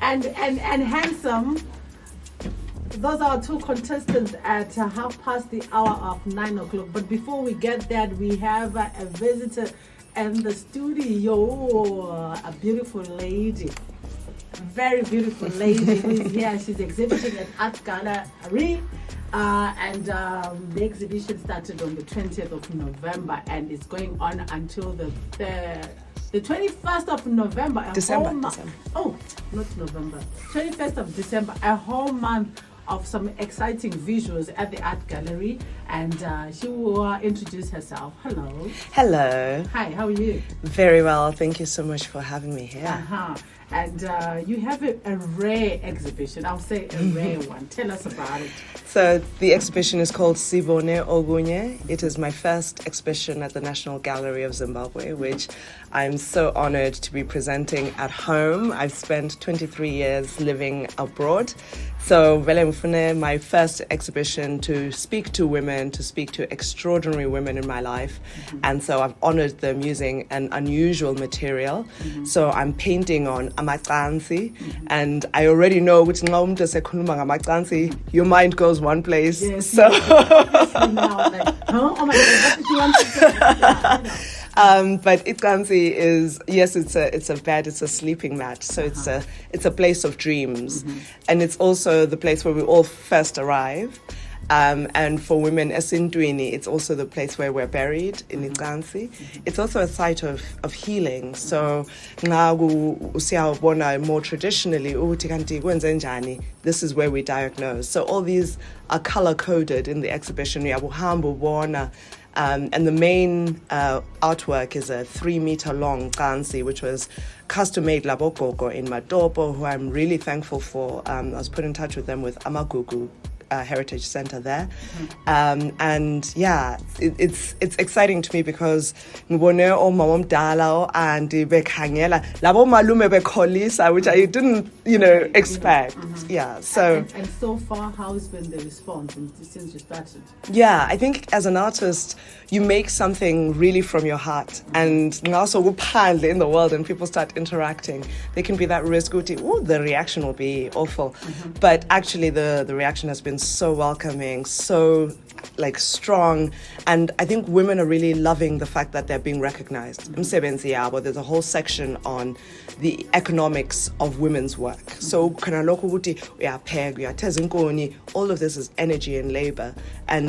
and handsome. Those are our two contestants at 9:30. But before we get there, we have a visitor in the studio, a beautiful lady. Very beautiful lady who is here. She's exhibiting at Art Gallery. And the exhibition started on the 20th of November and it's going on until the 21st of November. December. Oh, not November. 21st of December. A whole month of some exciting visuals at the Art Gallery. And she will introduce herself. Hello. Hello. Hi, how are you? Very well. Thank you so much for having me here. And you have a rare exhibition. I'll say a rare one. Tell us about it. So the exhibition is called Sibone Okunye. It is my first exhibition at the National Gallery of Zimbabwe, which I'm so honored to be presenting at home. I've spent 23 years living abroad. So my first exhibition to speak to women, to speak to extraordinary women in my life. And so I've honored them using an unusual material. So I'm painting on amacansi, and I already know which your mind goes one place. Yes, so now, like, huh? Oh my God, what did you want to say? But ikansi is, yes, it's a bed, it's a sleeping mat. So it's a place of dreams. And it's also the place where we all first arrive. And for women, esintwini, it's also the place where we're buried in ikansi. It's also a site of healing. So now more traditionally, this is where we diagnose. So all these are color coded in the exhibition. And the main artwork is a 3-meter long kansi, which was custom made labokoko in Matopo, who I'm really thankful for. I was put in touch with them with Amagugu Heritage Center there. And yeah, it's exciting to me because ngibone omama omdala and bekhangela labo malume bekholisa, which I didn't expect. Yeah, so and so far, how's been the response since you started? Yeah, I think as an artist you make something really from your heart, and also in the world and people start interacting, there can be that risk the reaction will be awful. But actually the reaction has been so welcoming, so strong, and I think women are really loving the fact that they're being recognized. There's a whole section on the economics of women's work. So all of this is energy and labor,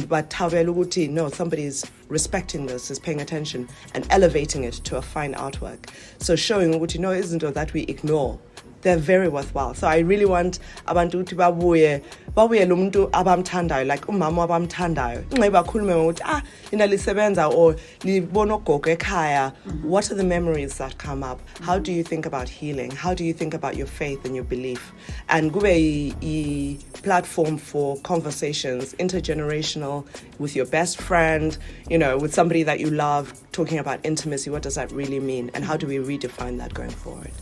but no, somebody's respecting this, is paying attention and elevating it to a fine artwork. So showing isn't that we ignore. They're very worthwhile. So I really want abantu ukuthi babuye lo muntu abamthandayo, like umama abamthandayo. Bakhulume ngokuthi lina lisebenza or libona ogogo ekhaya. What are the memories that come up? How do you think about healing? How do you think about your faith and your belief? And kube a platform for conversations, intergenerational, with your best friend, with somebody that you love, talking about intimacy. What does that really mean? And how do we redefine that going forward?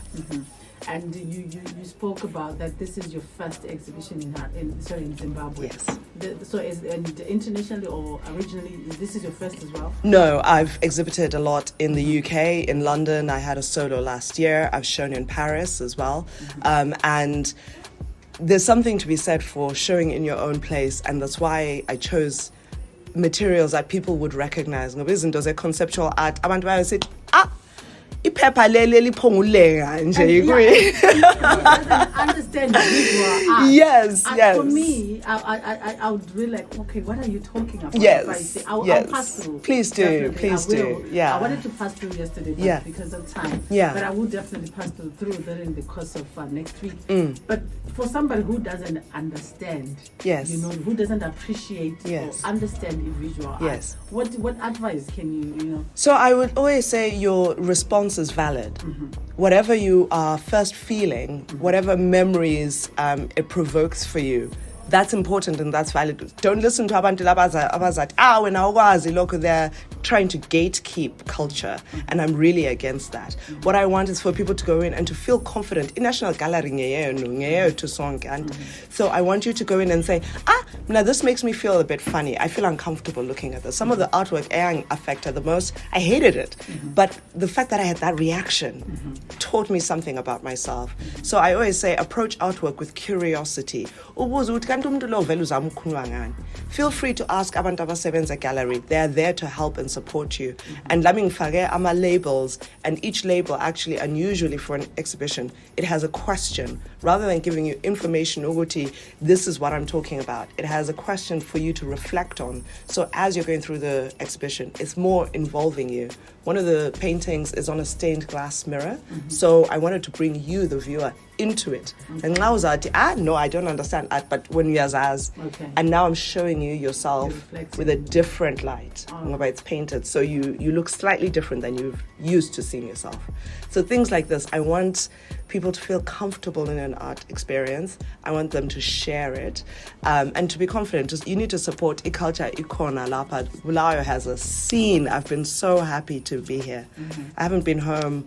And you spoke about that this is your first exhibition in Zimbabwe. Yes. So internationally or originally, this is your first as well? No, I've exhibited a lot in the UK, in London. I had a solo last year. I've shown in Paris as well. And there's something to be said for showing in your own place, and that's why I chose materials that people would recognize. There's a conceptual art. Abantu bayathi iphepha leli liphongulenga nje understand visual art. Yes. For me, I would really like, okay, what are you talking about? Yes. I'll pass through. Please do. Yeah. I wanted to pass through yesterday, but because of time. Yeah. But I will definitely pass through that in the course of next week. But for somebody who doesn't understand, who doesn't appreciate or understand visual art, what advice can you? So I would always say your response is valid. Whatever you are first feeling, whatever memories it provokes for you, that's important and that's valid. Don't listen to abantu abazat, when awukwazi lokho, they're trying to gatekeep culture, and I'm really against that. What I want is for people to go in and to feel confident. In National Gallery to song, and so I want you to go in and say, now this makes me feel a bit funny. I feel uncomfortable looking at this. Some of the artwork I affected the most, I hated it, but the fact that I had that reaction taught me something about myself. So I always say, approach artwork with curiosity. Feel free to ask abantu abasebenza gallery. They're there to help and support you. And laming fage ama labels, and each label actually, unusually for an exhibition, it has a question. Rather than giving you information, Uguti, this is what I'm talking about. It has a question for you to reflect on. So as you're going through the exhibition, it's more involving you. One of the paintings is on a stained glass mirror. So I wanted to bring you, the viewer, into it. And now no, I don't understand art, but when you and now I'm showing you yourself with a different light. It's painted, so you look slightly different than you've used to seeing yourself. So things like this, I want people to feel comfortable in an art experience. I want them to share it, and to be confident. Just, you need to support iculture ikona lapa. Bulawayo has a scene. I've been so happy to be here. I haven't been home,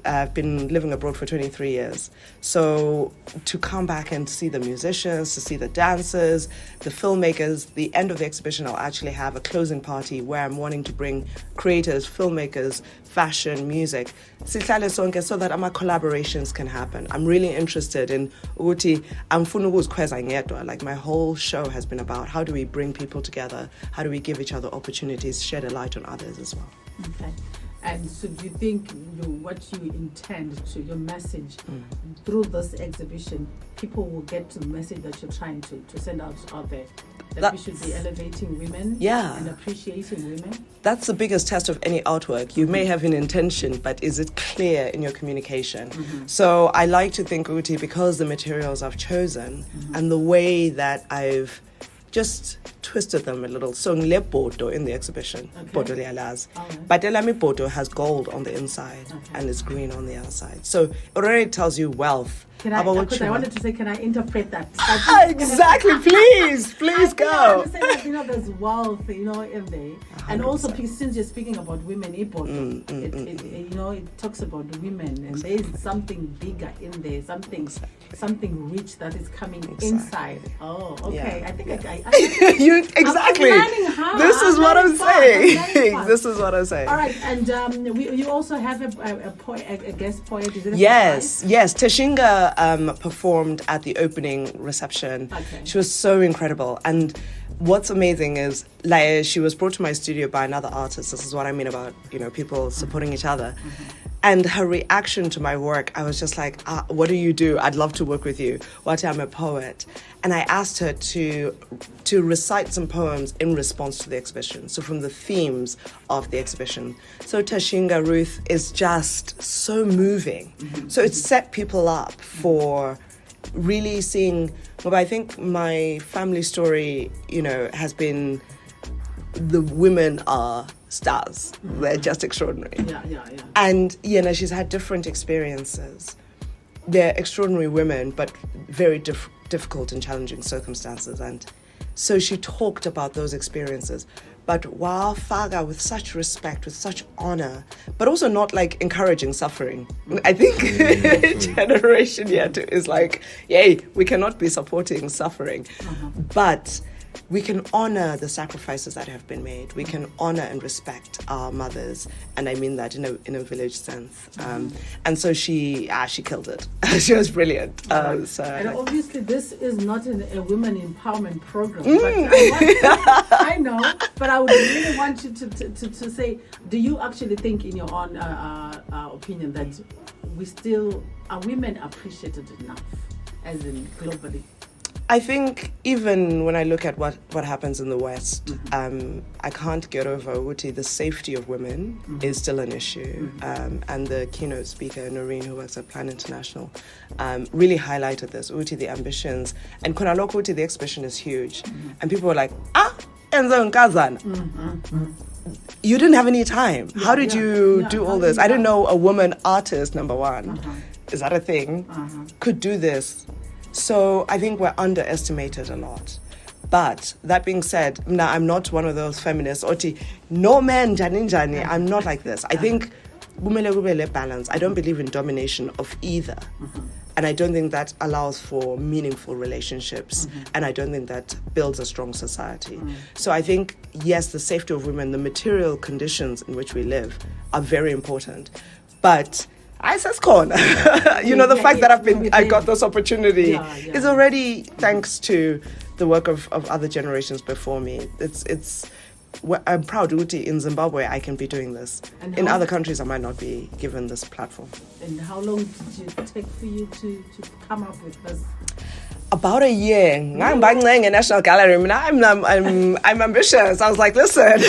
I've been living abroad for 23 years. So to come back and see the musicians, to see the dancers, the filmmakers, the end of the exhibition, I'll actually have a closing party where I'm wanting to bring creators, filmmakers, fashion, music, so that our collaborations can happen. I'm really interested in Uti. Like my whole show has been about how do we bring people together, how do we give each other opportunities, shed a light on others as well. Okay. And so do you think what you intend to, your message through this exhibition, people will get the message that you're trying to send out there? That we should be elevating women and appreciating women? That's the biggest test of any artwork. You may have an intention, but is it clear in your communication? So I like to think, Uti, because the materials I've chosen and the way that I've just twisted them a little. So Bodo in the exhibition, Bodo Lialaz. But Elami Bodo has gold on the inside and it's green on the outside. So it already tells you wealth. I wanted to say, can I interpret that? Exactly, please go. I understand that, there's wealth, in there. 100%. And also, since you're speaking about women, it talks about women, and there's something bigger in there, something rich that is coming inside. Oh, okay. Yeah. I think I you exactly. This is what I'm saying. This is what I'm saying. All right, and you also have a guest poet. Is it yes. Tashinga performed at the opening reception. She was so incredible, and what's amazing is she was brought to my studio by another artist. This is what I mean about people supporting each other. And her reaction to my work, I was just like, what do you do? I'd love to work with you. I'm a poet. And I asked her to recite some poems in response to the exhibition. So from the themes of the exhibition. So Tashinga Ruth is just so moving. So it set people up for really seeing, I think my family story, has been the women are stars. They're just extraordinary. Yeah. And, she's had different experiences. They're extraordinary women, but very difficult and challenging circumstances. And so she talked about those experiences. But wow, Faga, with such respect, with such honor, but also not like encouraging suffering. I think generation yet is like, yay, we cannot be supporting suffering. But we can honor the sacrifices that have been made. We can honor and respect our mothers, and I mean that in a village sense. And so she killed it. She was brilliant. And obviously, this is not a women empowerment program. But I know, but I would really want you to say, do you actually think, in your own opinion, that are women appreciated enough, as in globally? I think even when I look at what happens in the West, I can't get over Uti, the safety of women is still an issue. And the keynote speaker, Noreen, who works at Plan International, really highlighted this, Uti, the ambitions. And Konaloko Uti, the exhibition is huge. And people were like, Enzo Nkazana. You didn't have any time. How did you do all this? I didn't know a woman artist, number one, is that a thing? Could do this. So I think we're underestimated a lot. But that being said, now I'm not one of those feminists. Oti, no man, jani. I'm not like this. I think balance. I don't believe in domination of either. And I don't think that allows for meaningful relationships. And I don't think that builds a strong society. So I think, yes, the safety of women, the material conditions in which we live are very important. But I says corn. The fact that I got this opportunity is already thanks to the work of other generations before me. I'm proud Uti in Zimbabwe I can be doing this. In other countries I might not be given this platform. And how long did it take for you to come up with this? About a year. I'm banging a National Gallery. I'm ambitious. I was like, listen,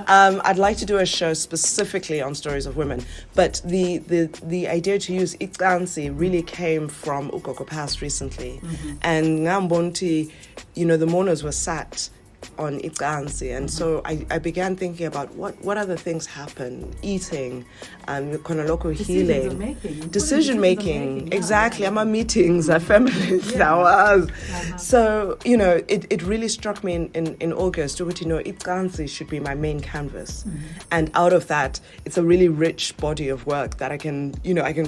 I'd like to do a show specifically on stories of women. But the idea to use Ikansi really came from Ukoko Pass recently. And Ngambonti, the mourners were sat on Ikansi, and so I began thinking about what other things happen, eating, local healing, decision making. Exactly, I'm at meetings, at families, hours. So it really struck me in August. Ikansi should be my main canvas, and out of that, it's a really rich body of work that I can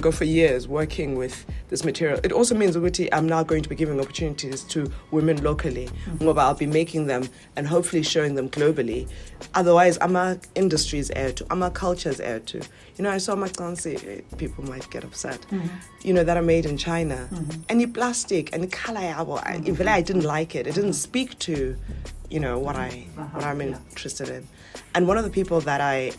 go for years working with this material. It also means I'm now going to be giving opportunities to women locally. I'll be making them and hopefully showing them globally. Otherwise, I'm a industry's heir to, I'm a culture's heir to. I saw my Kansi, people might get upset, that are made in China. And the plastic and the color, I didn't like it. It didn't speak to, what I'm interested in. And one of the people that I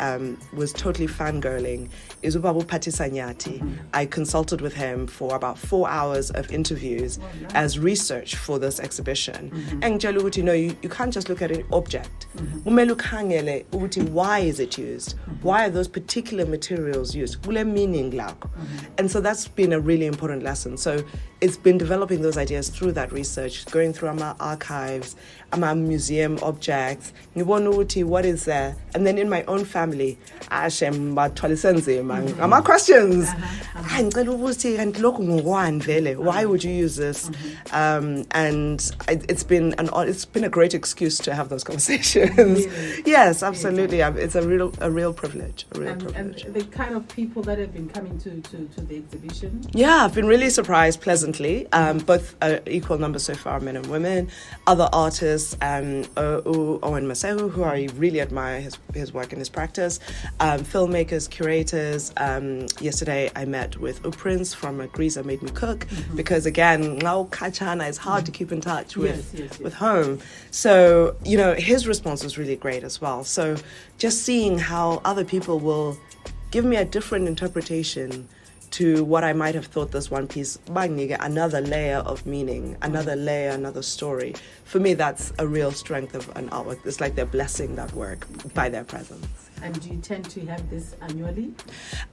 was totally fangirling is Ubabu Patisanyati. I consulted with him for about 4 hours of interviews as research for this exhibition. And you can't just look at an object. Why is it used? Why are those particular materials used? And so that's been a really important lesson. So it's been developing those ideas through that research, going through our archives, our museum objects, what is there? And then in my own family, my questions. Why would you use this? And it's been a great excuse to have those conversations. Really? Yes, absolutely. It's a real privilege. And the kind of people that have been coming to the exhibition? Yeah, I've been really surprised pleasantly. Both equal numbers so far, men and women. Other artists, Owen Masehu, who I really admire his work and his practice. Filmmakers, curators. Yesterday I met with Prince from Agriza Made Me Cook, because again, now Kachana is hard to keep in touch with home. So, his response was really great as well. So just seeing how other people will give me a different interpretation to what I might have thought this one piece, another layer of meaning, another story. For me, that's a real strength of an artwork. It's like they're blessing that work by their presence. And do you tend to have this annually?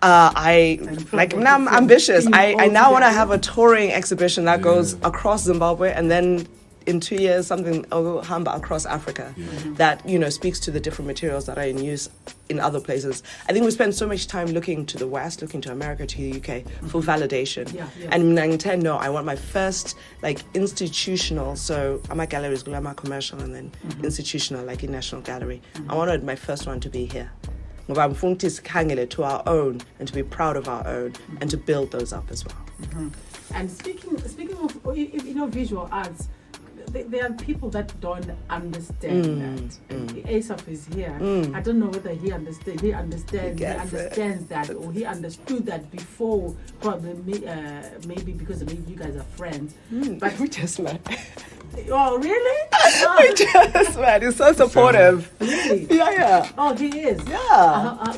I'm ambitious. I now want to have a touring exhibition that goes across Zimbabwe, and then in 2 years, something across Africa that, speaks to the different materials that are in use in other places. I think we spend so much time looking to the West, looking to America, to the UK for validation. And Nintendo, I want my first institutional, so I'm a galleries, I'm a commercial, and then institutional, like in National Gallery. I wanted my first one to be here. To our own, and to be proud of our own, and to build those up as well. And speaking of visual arts, there are people that don't understand that. Asaph is here. I don't know whether he understands that, or he understood that before, probably maybe because maybe you guys are friends. But we just met. Oh, really? We just met. He's so supportive. Really? Yeah. Oh, he is? Yeah.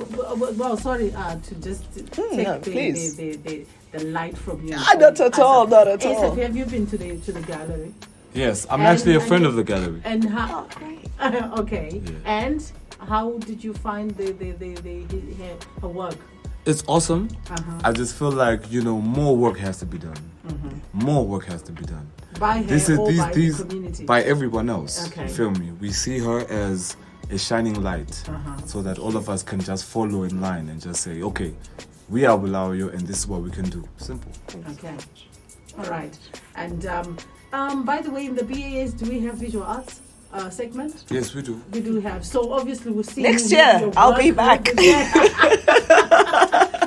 Well, sorry to just take the light from you. Not at all. Asaph, have you been to the gallery? Yes, I'm actually a friend of the gallery. And how? Okay. Yeah. And how did you find her work? It's awesome. I just feel like more work has to be done. More work has to be done. By her by the community? By everyone else. Okay. You feel me? We see her as a shining light, so that all of us can just follow in line and just say, okay, we are Bulawayo and this is what we can do. Simple. Okay. All right. And by the way, in the BAS, do we have visual arts segment? Yes, we do. We do have. So obviously we'll see Next year, I'll be back.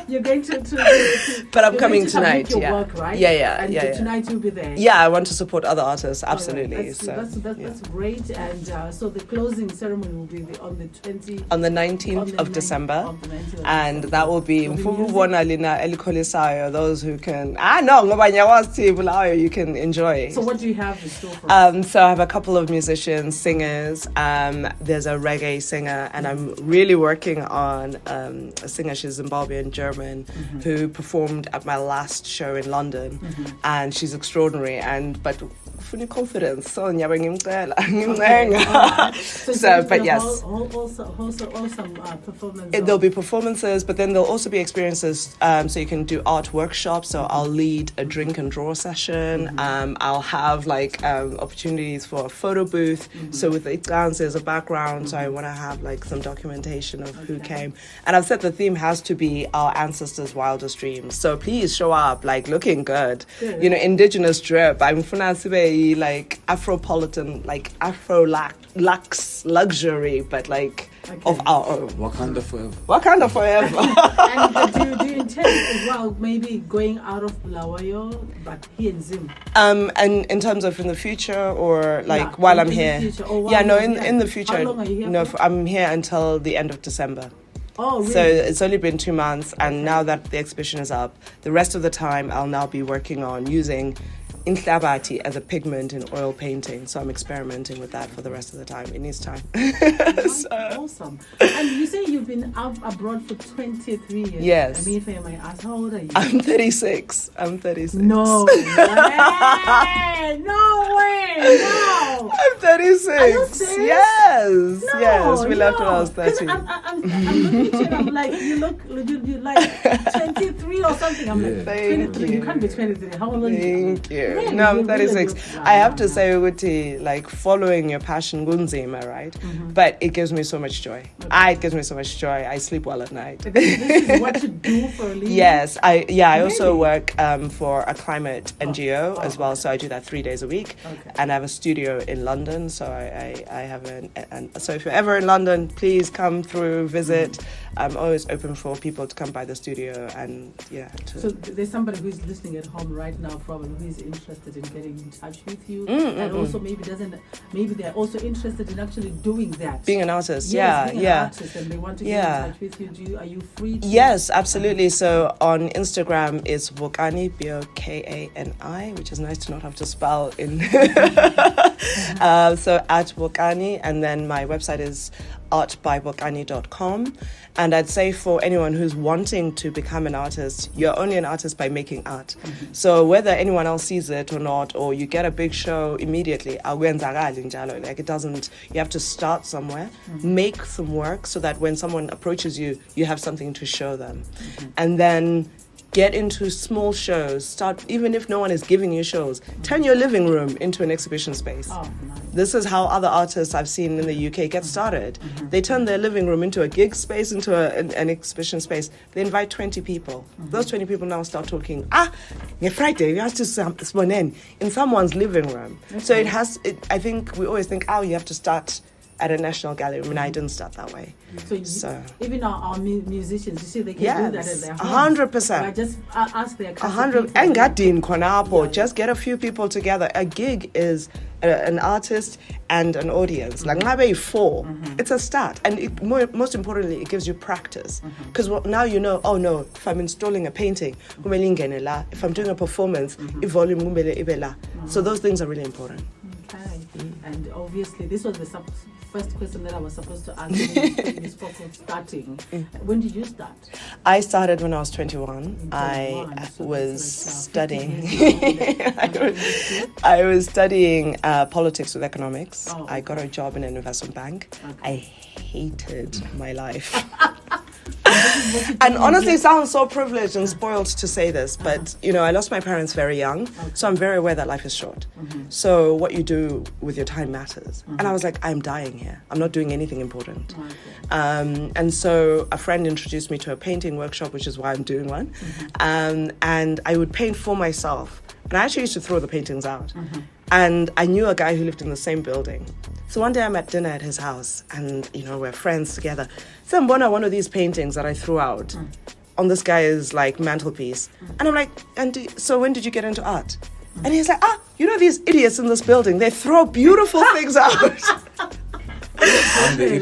You're going to But I'm you're coming going to submit tonight, your yeah. work, right? Yeah. And tonight you'll be there. Yeah, I want to support other artists, All right. absolutely. That's great. And so the closing ceremony will be on the 20th. On the 19th of December. On the 19th of And December. that will be There'll be music. those who can you can enjoy. So what do you have in store for us? So I have a couple of musicians, singers. There's a reggae singer, and I'm really working on a singer. She's Zimbabwean German, who performed at my last show in London, and she's extraordinary. But full confidence, so So but yes. Awesome performance. There'll be performances, but then there'll also be experiences. So you can do art workshops. So I'll lead a drink and draw session. I'll have opportunities for a photo booth. So with the dance, there's a background. So I want to have some documentation of who came. And I've said the theme has to be our ancestors' wildest dreams. So please show up looking good. Indigenous drip. I'm Afropolitan, Afro-lux luxury, but of our own. Wakanda forever. Wakanda forever. And do you intend as well maybe going out of Bulawayo, but here in Zim? And in terms of in the future, or while I'm here? In the future. How long are you here? No, I'm here until the end of December. Oh, really? So it's only been 2 months, and now that the exhibition is up, the rest of the time I'll now be working on using inhlabati as a pigment in oil painting. So I'm experimenting with that for the rest of the time. It needs time. Awesome. And you say you've been out abroad for 23 years. Yes. I mean, if I may ask, how old are you? I'm 36. No way! No way! No! I'm 36. Are you serious? Yes. No, yes. We left when I was 'Cause 30. I'm looking at you. I'm like, you look like 23 or something. I'm like, Thank 23. You can't be 23. How old are you? Thank you. Really? No, I'm You really 36. look- I have to say, Uti, following your passion, gunzima, right? But it gives me so much joy. It gives me so much joy. I sleep well at night. This is what you do for a living? Yes, I also Really? work for a climate NGO as well, so I do that 3 days a week, and I have a studio in London. So I have so if you're ever in London, please come through, visit. I'm always open for people to come by the studio and So there's somebody who's listening at home right now, probably who is interested in getting in touch with you, and also maybe they're also interested in actually doing that. being an artist. Being an yeah. artist, and they want to get in touch with you. Are you free? Yes, absolutely. So on Instagram it's Bokani, Bokani, which is nice to not have to spell in. So at Bokani, and then my website is artbybokani.com. And I'd say for anyone who's wanting to become an artist, you're only an artist by making art. So whether anyone else sees it or not, or you get a big show immediately, it doesn't, you have to start somewhere, make some work so that when someone approaches you, you have something to show them. And then get into small shows. Start, even if no one is giving you shows, turn your living room into an exhibition space. Oh, nice. This is how other artists I've seen in the UK get started. They turn their living room into a gig space, into an exhibition space. They invite 20 people. Those 20 people now start talking, Friday, we have to spawn in someone's living room. So I think we always think, you have to start at a national gallery. I mean, I didn't start that way. So even our musicians, you see, they can do that at their home. 100%. I just ask their 100. Engadin Konapo. Just get a few people together. A gig is an artist and an audience. Like maybe 4. It's a start, and most importantly, it gives you practice. Because now you know. Oh no! If I'm installing a painting, if I'm doing a performance, volume. So those things are really important. Okay. And obviously, this was the first question that I was supposed to ask when you spoke of starting. When did you start? I started when I was 21. I was studying. I was studying politics with economics. Oh, okay. I got a job in an investment bank. Okay. I hated my life. And honestly, it sounds so privileged and spoiled to say this, but I lost my parents very young, so I'm very aware that life is short. So what you do with your time matters. And I was like, I'm dying here. I'm not doing anything important. And so a friend introduced me to a painting workshop, which is why I'm doing one. And I would paint for myself And I actually used to throw the paintings out. And I knew a guy who lived in the same building. So one day I'm at dinner at his house and, we're friends together. So I'm one of these paintings that I threw out on this guy's like mantelpiece. And I'm like, so when did you get into art? And he's like, these idiots in this building, they throw beautiful things out. I'm the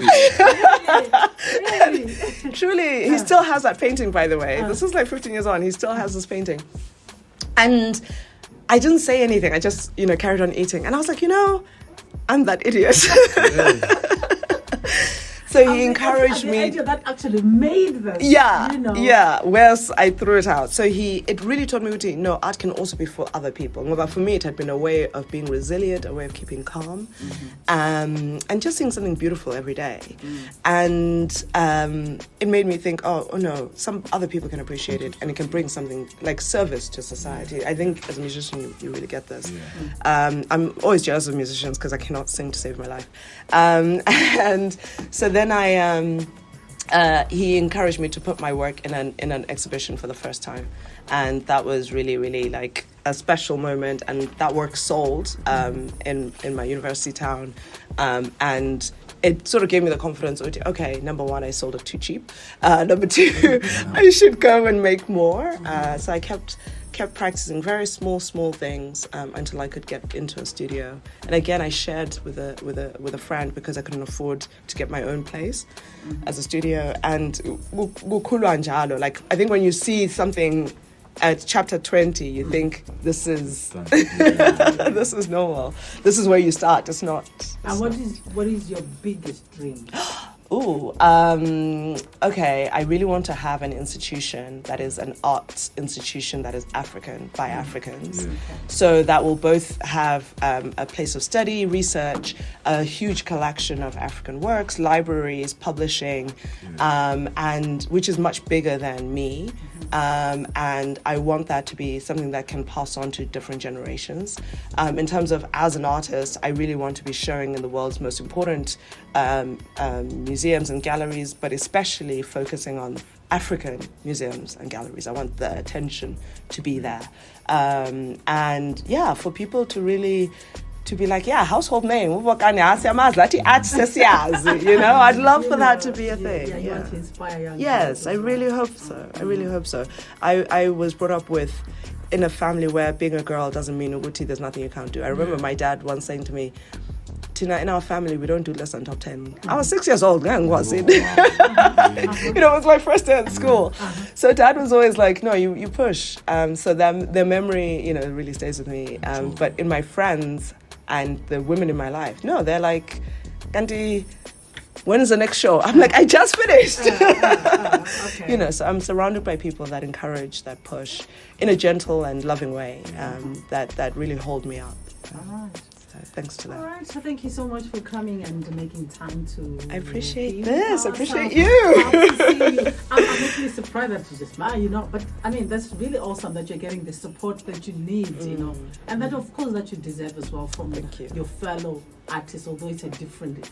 idiot. Truly, he still has that painting, by the way. This is like 15 years on. He still has this painting. And I didn't say anything. I just, carried on eating. And I was like, I'm that idiot. So he encouraged me. The that actually made this. Yeah. Whereas I threw it out. So it really taught me, no, art can also be for other people. But for me, it had been a way of being resilient, a way of keeping calm, and just seeing something beautiful every day. And it made me think, oh no, some other people can appreciate it, and it can bring something like service to society. I think as a musician, you really get this. I'm always jealous of musicians because I cannot sing to save my life. And so then he encouraged me to put my work in an exhibition for the first time, and that was really, really like a special moment. And that work sold in my university town, and it sort of gave me the confidence. Okay, number one, I sold it too cheap. Number two, I should go and make more. So I kept practicing very small things until I could get into a studio. And again, I shared with a friend because I couldn't afford to get my own place as a studio. And like, I think when you see something at chapter 20, you think this is this is normal. This is where you start. It's not. And what is your biggest dream? Okay, I really want to have an institution that is an arts institution that is African, by Africans. So that will both have a place of study, research, a huge collection of African works, libraries, publishing, and which is much bigger than me. And I want that to be something that can pass on to different generations. In terms of as an artist, I really want to be showing in the world's most important museums and galleries, but especially focusing on African museums and galleries. I want the attention to be there. And for people to really to be like, household name. I'd love for that to be a thing. You want to inspire young Yes, I really hope so. I was brought up in a family where being a girl doesn't mean Uguti, there's nothing you can't do. I remember my dad once saying to me, Tina, in our family, we don't do less than top 10. I was 6 years old. It was my first day at school. So dad was always like, no, you push. So their memory, really stays with me. But in my friends and the women in my life, no, they're like, Auntie, when is the next show? I'm like, I just finished. Okay. So I'm surrounded by people that encourage, that push in a gentle and loving way, that really hold me up. All right. Thanks to that. All right, so thank you so much for coming and making time to. I appreciate this. I appreciate you. you. I'm actually surprised that you just smile, but I mean, that's really awesome that you're getting the support that you need, and that, of course, that you deserve as well from your fellow artists, although it's a different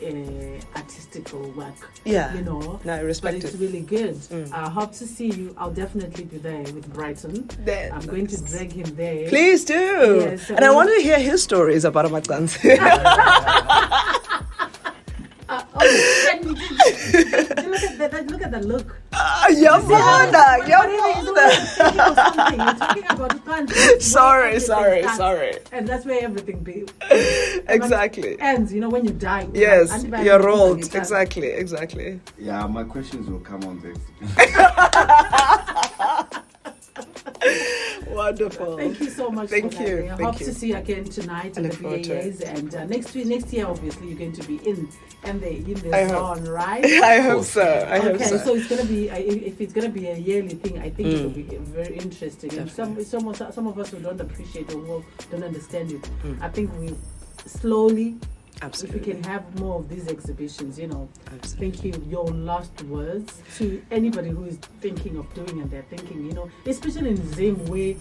artistical work. Yeah. No, I respect it. But it's really good. I hope to see you. I'll definitely be there with Brighton. I'm going to drag him there. Please do. Yes, and I want to hear his stories about Amatansi. Look at the look. You're talking about sorry. And that's where everything be. Exactly. Ends, when you die. Yes, you're rolled. Exactly. Yeah, my questions will come on the Wonderful. Thank you so much. Thank you. I hope to see you again tonight at the VAs, and next year, obviously, you're going to be in the zone, right? I hope so. So it's gonna be if it's gonna be a yearly thing, I think it will be very interesting. Definitely. And some of us who don't appreciate or don't understand it, I think we slowly. Absolutely. If we can have more of these exhibitions, Absolutely. Thank you. Your last words to anybody who is thinking of doing and they're thinking, especially in the same way,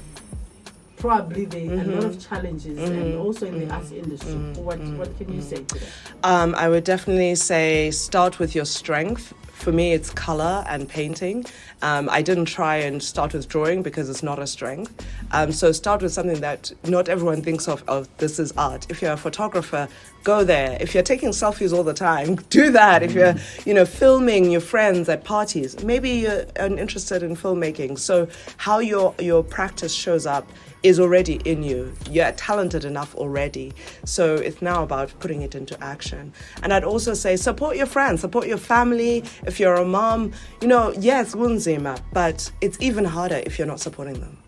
probably there are a lot of challenges and also in the arts industry. What can you say to that? I would definitely say start with your strength for me, it's color and painting. I didn't try and start with drawing because it's not a strength. So start with something that not everyone thinks of, this is art. If you're a photographer, go there. If you're taking selfies all the time, do that. If you're, filming your friends at parties, maybe you're interested in filmmaking. So how your practice shows up is already in you. You're talented enough already. So it's now about putting it into action. And I'd also say support your friends, support your family. If you're a mom, yes, kunzima, but it's even harder if you're not supporting them.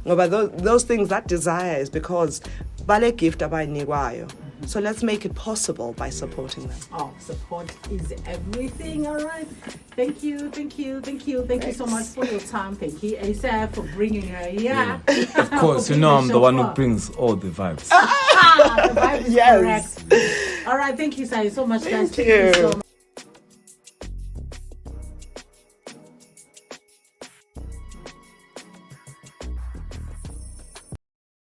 But those things, that desire is because bale gift abayiniwayo. So let's make it possible by supporting them. Oh, support is everything. All right. Thank you so much for your time. Thank you, Asa, for bringing her here. Of course, I'm the one who brings all the vibes. The vibe is correct. All right. Thank you, Sai, so much, guys. Thank you. So much.